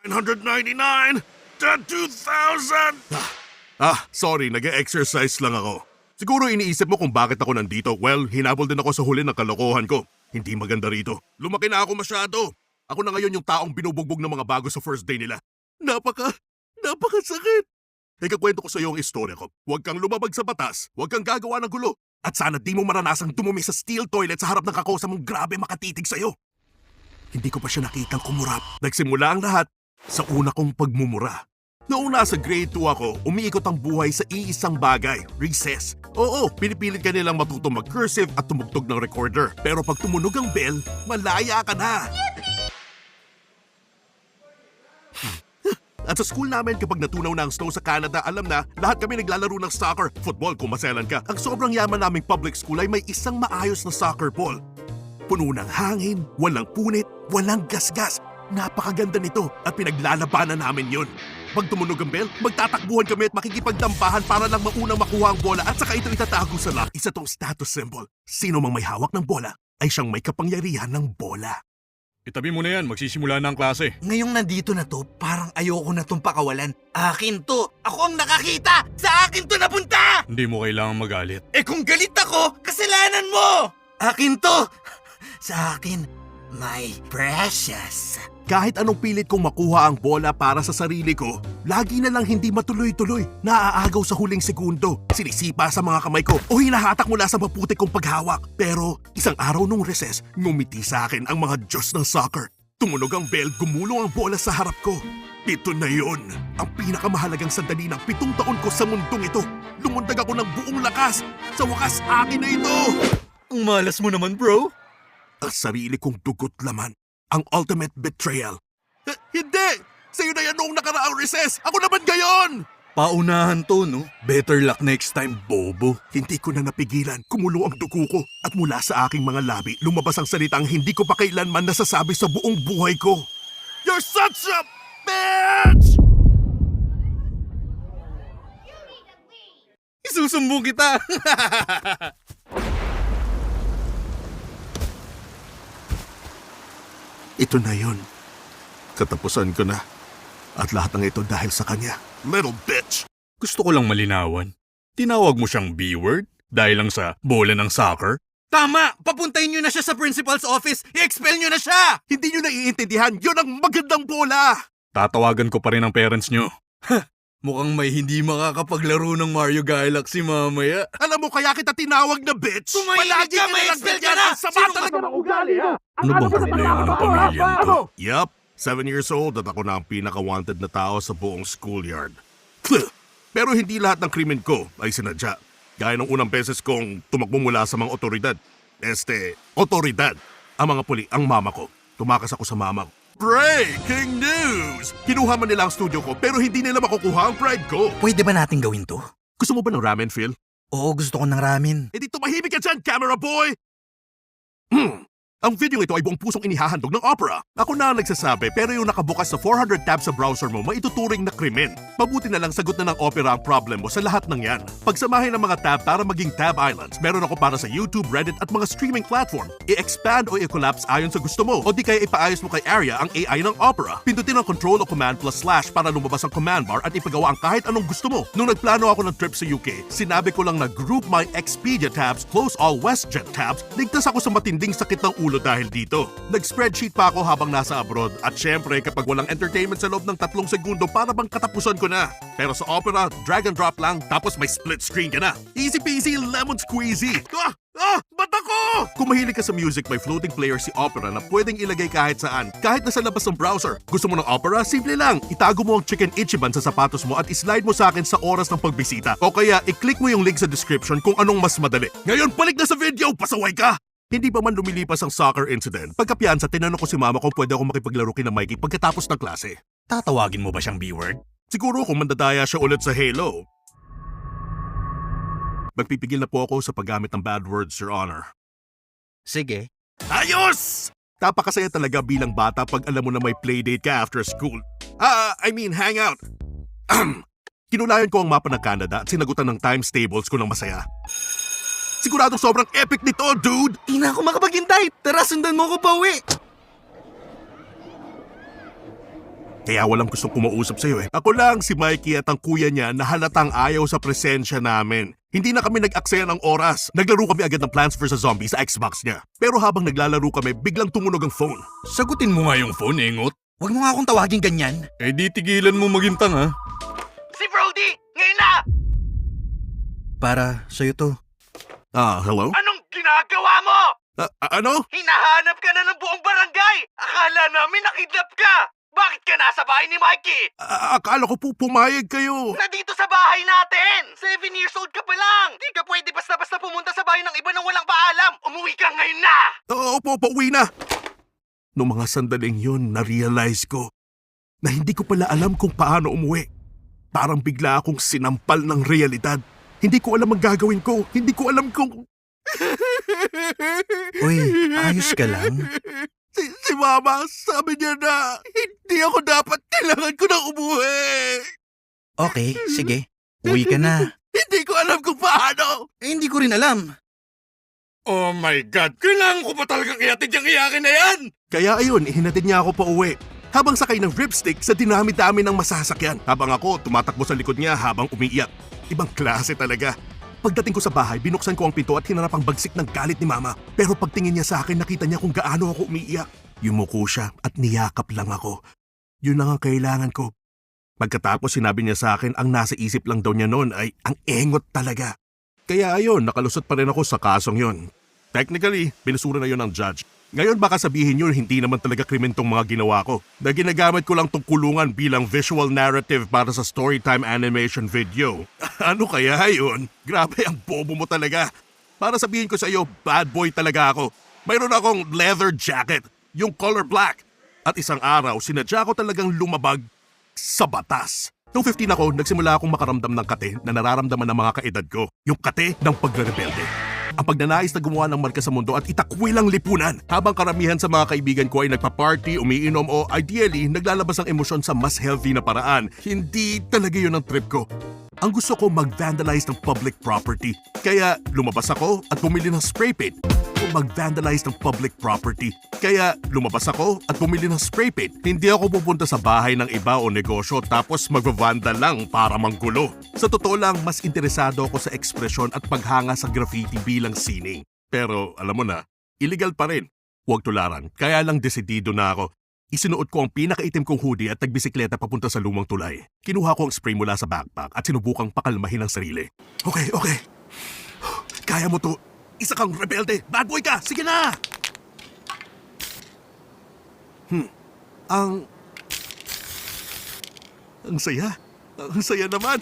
999 to 2,000! Sorry, nag-exercise lang ako. Siguro iniisip mo kung bakit ako nandito. Well, hinabol din ako sa huli ng kalokohan ko. Hindi maganda rito. Lumaki na ako masyado. Ako na ngayon yung taong binubugbog ng mga bago sa first day nila. Napakasakit. Ikakwento ko sa iyo ang istorya ko. Huwag kang lumabag sa batas, huwag kang gagawa ng gulo. At sana di mo maranasang dumumi sa steel toilet sa harap ng kakosa mong grabe makatitig sa'yo. Hindi ko pa siya nakitang kumurap. Nagsimula ang lahat sa una kong pagmumura. Noong nasa grade 2 ako, umiikot ang buhay sa iisang bagay, recess. Oo, pinipilit ka nilang matuto mag-cursive at tumugtog ng recorder. Pero pag tumunog ang bell, malaya ka na. At sa school namin, kapag natunaw na ang snow sa Canada, alam na, lahat kami naglalaro ng soccer, football kung maselan ka. Ang sobrang yaman naming public school ay may isang maayos na soccer ball. Puno ng hangin, walang punit, walang gasgas. Napakaganda nito at pinaglalabanan namin yun. Pag tumunog ang bell, magtatakbuhan kami at makikipagdampahan para lang maunang makuha ang bola at saka ito itatago sa lock. Isa tong status symbol. Sino mang may hawak ng bola ay siyang may kapangyarihan ng bola. Itabi mo na yan, magsisimula na ang klase. Ngayong nandito na to, parang ayoko na tong pakawalan. Akin to! Ako ang nakakita! Sa akin to napunta! Hindi mo kailangang magalit. Eh kung galit ako, kasalanan mo! Akin to! Sa akin, my precious. Kahit anong pilit kong makuha ang bola para sa sarili ko, lagi na lang hindi matuloy-tuloy. Naaagaw sa huling segundo, sinisipa sa mga kamay ko o hinahatak mula sa maputik kong paghawak. Pero isang araw nung recess, ngumiti sa akin ang mga Diyos ng soccer. Tumunog ang bell, gumulong ang bola sa harap ko. Ito na yon, ang pinakamahalagang sandali ng 7 taon ko sa mundong ito. Lumundag ako ng buong lakas. Sa wakas, akin na ito! Ang malas mo naman, bro. Ang sarili kong dugot laman. Ang ultimate betrayal. Hindi! Sa'yo na yan noong nakaraang recess! Ako naman gayon! Paunahan to, no? Better luck next time, bobo. Hindi ko na napigilan. Kumulo ang dugo ko. At mula sa aking mga labi, lumabas ang salitang hindi ko pa kailanman nasasabi sa buong buhay ko. You're such a bitch! Isusumbong kita! Ito na yun. Katapusan ko na. At lahat ng ito dahil sa kanya. Little bitch! Gusto ko lang malinawan. Tinawag mo siyang B-word dahil lang sa bola ng soccer? Tama! Papuntahin nyo na siya sa principal's office! I-expel nyo na siya! Hindi nyo naiintindihan. Yun ang magandang bola! Tatawagan ko pa rin ang parents nyo. Mukhang may hindi makakapaglaro ng Mario Galaxy mamaya. Alam mo kaya kita tinawag na bitch? Tumahimik ka, may expel ka na! Ang sama talaga ng ugali, ha? Ano bang problema ng pamilya to? Yup, 7 years old at ako na ang pinaka-wanted na tao sa buong schoolyard. Pero hindi lahat ng krimen ko ay sinadya. Gaya ng unang beses kong tumakbo mula sa mga otoridad. Otoridad. Ang mga puli, ang mama ko. Tumakas ako sa mama ko. Breaking news! Kinuha man nila ang studio ko pero hindi nila makukuha ang pride ko. Pwede ba natin gawin to? Gusto mo ba ng ramen, Phil? Oo, gusto ko ng ramen. E di tumahimik ka dyan, camera boy! Ang video ito ay buong pusong inihahandog ng Opera. Ako na ang nagsasabi pero yung nakabukas sa 400 tabs sa browser mo maituturing na krimen. Mabuti na lang sagot na ng Opera ang problem mo sa lahat ng yan. Pagsamahin ng mga tab para maging tab islands, meron ako para sa YouTube, Reddit at mga streaming platform. I-expand o i-collapse ayon sa gusto mo o di kaya ipaayos mo kay Arya ang AI ng Opera. Pindutin ang Control o Command plus / para lumabas ang command bar at ipagawa ang kahit anong gusto mo. Nung nagplano ako ng trip sa UK, sinabi ko lang na group my Expedia tabs, close all WestJet tabs, ligtas ako sa matinding sakit ng ulo dahil dito. Nag-spreadsheet pa ako habang nasa abroad at syempre kapag walang entertainment sa loob ng 3 segundo para bang katapusan ko na. Pero sa Opera, drag and drop lang tapos may split screen ka na. Easy peasy, lemon squeezy. Ba't ako? Kung mahilig ka sa music, may floating player si Opera na pwedeng ilagay kahit saan, kahit nasa labas ng browser. Gusto mo ng Opera? Simple lang. Itago mo ang Chicken Ichiban sa sapatos mo at islide mo sa akin sa oras ng pagbisita. O kaya, i-click mo yung link sa description kung anong mas madali. Ngayon, balik na sa video! Pasaway ka! Hindi pa man lumilipas ang soccer incident, pagkapiyansa tinanong ko si mama kung pwede ako makipaglaro kina Mikey pagkatapos ng klase. Tatawagin mo ba siyang B-word? Siguro kung mandadaya siya ulit sa Halo. Magpipigil na po ako sa paggamit ng bad words, Your Honor. Sige. Ayos! Napakasaya talaga bilang bata pag alam mo na may playdate ka after school. Hangout. Kinulayan ko ang mapa ng Canada at sinagutan ng times tables ko ng masaya. Siguradong sobrang epic nito, dude! Di na ako makapaghintay! Tara, sundan mo ko pa uwi! Kaya walang gustong kumausap sa'yo eh. Ako lang, si Mikey at ang kuya niya na halatang ayaw sa presensya namin. Hindi na kami nag-aksaya ng oras. Naglaro kami agad ng Plants vs. Zombies sa Xbox niya. Pero habang naglalaro kami, biglang tumunog ang phone. Sagutin mo nga yung phone, Engot. Huwag mo nga akong tawagin ganyan. Eh di tigilan mo maging tanga. Si Brody! Ngayon na! Para sa'yo to. Hello? Anong ginagawa mo? Ano? Hinahanap ka na ng buong barangay! Akala namin nakidnap ka! Bakit ka nasa bahay ni Mikey? Akala ko po pumayag kayo. Nandito sa bahay natin! 7 years old ka pa lang! Di ka pwede basta-basta pumunta sa bahay ng iba nang walang paalam! Umuwi ka ngayon na! Opo, pauwi na. Noong mga sandaling yun, na-realize ko na hindi ko pala alam kung paano umuwi. Parang bigla akong sinampal ng realidad. Hindi ko alam ang gagawin ko. Hindi ko alam kung... Uy, ayos ka lang? Si Mama, sabi niya na hindi ako dapat kailangan ko na umuwi. Okay, sige. Uwi ka na. Hindi ko alam kung paano. Hindi ko rin alam. Oh my God! Kailangan ko pa talagang ihatid yung iyakin na yan! Kaya ayun, ihinatid niya ako pa uwi. Habang sakay ng ripstick sa dinami-dami ng masasakyan. Habang ako tumatakbo sa likod niya habang umiiyak. Ibang klase talaga. Pagdating ko sa bahay, binuksan ko ang pinto at hinarap ang bagsik ng galit ni Mama. Pero pagtingin niya sa akin, nakita niya kung gaano ako umiiyak. Yumuko siya at niyakap lang ako. Yun lang ang kailangan ko. Pagkatapos sinabi niya sa akin, ang nasa isip lang daw niya noon ay ang engot talaga. Kaya ayun, nakalusot pa rin ako sa kasong yun. Technically, binusura na yun ng judge. Ngayon baka sabihin nyo hindi naman talaga krimen tong mga ginawa ko. Na ginagamit ko lang tong kulungan bilang visual narrative para sa storytime animation video. Ano kaya yun? Grabe, ang bobo mo talaga. Para sabihin ko sa iyo, bad boy talaga ako. Mayroon akong leather jacket, yung color black. At isang araw, sinadya ko talagang lumabag sa batas. Noong 15 ako, nagsimula akong makaramdam ng kate na nararamdaman ng mga kaedad ko. Yung kate ng pagre-rebelde. Ang pagnanais na gumawa ng marka sa mundo at itakwil ang lipunan. Habang karamihan sa mga kaibigan ko ay nagpa-party, umiinom o ideally naglalabas ang emosyon sa mas healthy na paraan. Hindi talaga yun ang trip ko. Ang gusto ko mag-vandalize ng public property. Kaya lumabas ako at bumili ng spray paint. Mag-vandalize ng public property. Kaya lumabas ako at bumili ng spray paint. Hindi ako pupunta sa bahay ng iba o negosyo tapos mag-vandal lang para manggulo. Sa totoo lang, mas interesado ako sa ekspresyon at paghanga sa graffiti bilang sining. Pero alam mo na, illegal pa rin. Huwag tularan. Kaya lang desidido na ako. Isinuot ko ang pinakaitim kong hoodie at nagbisikleta papunta sa lumang tulay. Kinuha ko ang spray mula sa backpack at sinubukang pakalmahin ang sarili. Okay. Kaya mo to. Isa kang rebelde. Bad boy ka. Sige na! Ang saya. Ang saya naman.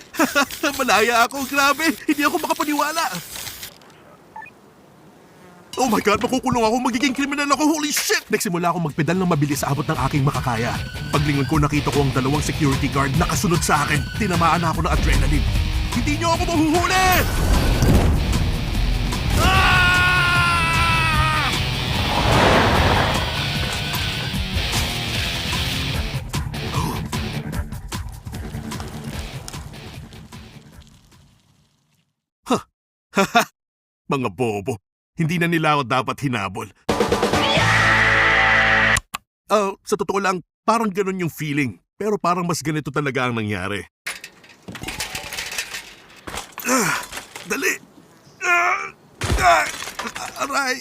Malaya ako. Grabe. Hindi ako makapaniwala. Oh my God, makukulong ako. Magiging kriminal ako. Holy shit! Nagsimula akong magpedal ng mabilis sa abot ng aking makakaya. Paglingon ko, nakita ko ang dalawang security guard na kasunod sa akin. Tinamaan ako ng adrenaline. Hindi niyo ako mahuhuli! Ah! Mga bobo. Hindi na nila ako dapat hinabol. Sa totoo lang, parang ganun yung feeling. Pero parang mas ganito talaga ang nangyari. Dali! Aray!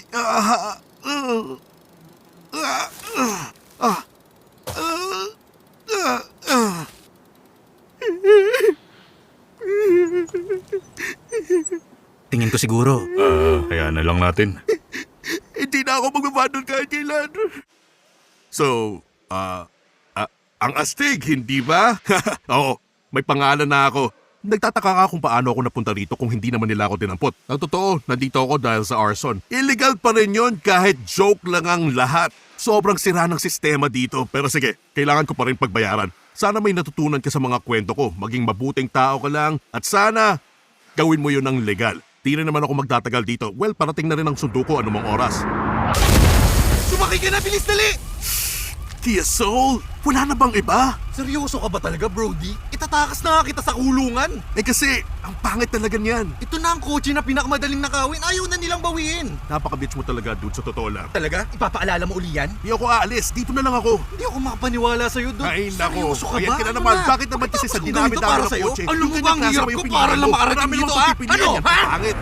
Tingin ko siguro. Kaya na lang natin. Hindi na ako magbabandol kahit kailan. So, ang astig, hindi ba? Oo, may pangalan na ako. Nagtataka ka kung paano ako napunta rito kung hindi naman nila ako dinampot. Ang totoo, nandito ako dahil sa arson. Illegal pa rin yun kahit joke lang ang lahat. Sobrang sira ng sistema dito. Pero sige, kailangan ko pa rin pagbayaran. Sana may natutunan ka sa mga kwento ko. Maging mabuting tao ka lang. At sana, gawin mo yun ng legal. Di rin naman ako magtatagal dito. Well, parating na rin ang sundo ko anumang oras. Sumakay ka na! Bilis, dali! Kia Soul? Wala na bang iba? Seryoso ka ba talaga, Brody? Itatakas na nga kita sa kulungan. Eh kasi, ang pangit talaga niyan. Ito na ang kotse na pinakamadaling nakawin. Ayaw na nilang bawiin. Napaka-bitch mo talaga, dude, sa totoo lang. Talaga? Ipapaalala mo uli yan? Di ako aalis, dito na lang ako. Hindi ako makapaniwala sa'yo, dude. Ay, nako. Seryoso ka Ayan ba? ka na Ano naman. na? Bakit naman kasi sa Pagkatapos kong dinami-dami gawin to para ng sa'yo? kotse? Alam mo yung ba ang ganyan hirap klase ko yung para pipilian lang mo? makarating Marami dito, namang ah? pipilian Ano? yan. Ha? Pangit.